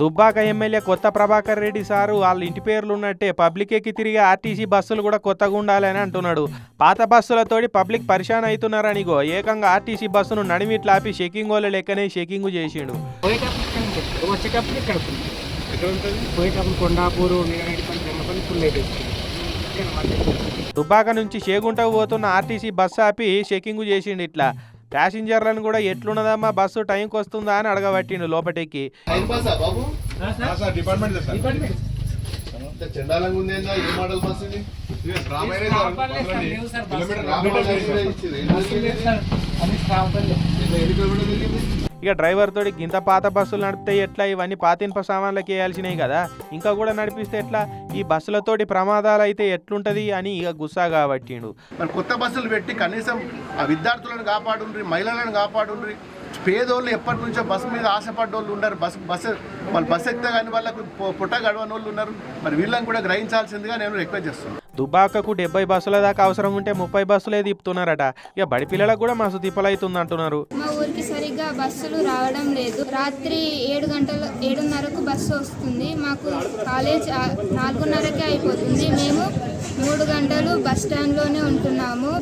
Dubbaka MLA కొత్త Prabhakar Reddy sir వాళ్ళ ఇంటి పేర్లు ఉన్నట్టే పబ్లిక్ ఎక్కి తిరిగే ఆర్టీసీ బస్సులు కూడా కొత్తగా ఉండాలని అంటున్నాడు. పాత బస్సులతోటి పబ్లిక్ పరిశాన్ అవుతున్నారనిగో ఏకంగా ఆర్టీసీ బస్సును నడిమిట్లాపి చెకింగ్ వాళ్ళ లెక్కనే చెకింగ్ చేసిండు. దుబ్బాక నుంచి చేగుంటకు పోతున్న ఆర్టీసీ బస్సు ఆపి చెకింగ్ చేసిండు. ఇట్లా ప్యాసింజర్లను కూడా ఎట్లున్నదమ్మా బస్సు టైంకి వస్తుందా అని అడగబట్టిండు లోపటికి. ఇక డ్రైవర్ తోటి గింత పాత బస్సులు నడిపితే ఎట్లా, ఇవన్నీ పాతింప సామాన్లకి వేయాల్సినవి కదా, ఇంకా కూడా నడిపిస్తే ఎట్లా, ఈ బస్సులతోటి ప్రమాదాలు అయితే ఎట్లుంటది అని ఇక గుస్సాగా పట్టిండు. మరి కొత్త బస్సులు పెట్టి కనీసం ఆ విద్యార్థులను కాపాడుండ్రి, మహిళలను కాపాడుండ్రి. పేదోళ్ళు ఎప్పటి నుంచో బస్సు మీద ఆశపడ్డోళ్ళు ఉన్నారు. వాళ్ళు బస్సు ఎక్కితే కానీ వాళ్ళకు పుట్ట గడవని వాళ్ళు ఉన్నారు. మరి వీళ్ళని కూడా గ్రహించాల్సిందిగా నేను రిక్వెస్ట్ చేస్తున్నాను. దుబ్బాకకు 70 బస్సుల దాకా అవసరం ఉంటే 30 బస్సులే తిప్పుతున్నారట. ఇక బడి పిల్లలకు కూడా మస్తు తిప్పలవుతుంది అంటున్నారు. మా ఊరికి సరిగ్గా బస్సులు రావడం లేదు. రాత్రి 7:30కు బస్సు వస్తుంది. మాకు కాలేజ్ 4:30కే అయిపోతుంది. మేము 3 గంటలు బస్ స్టాండ్లోనే ఉంటున్నాము.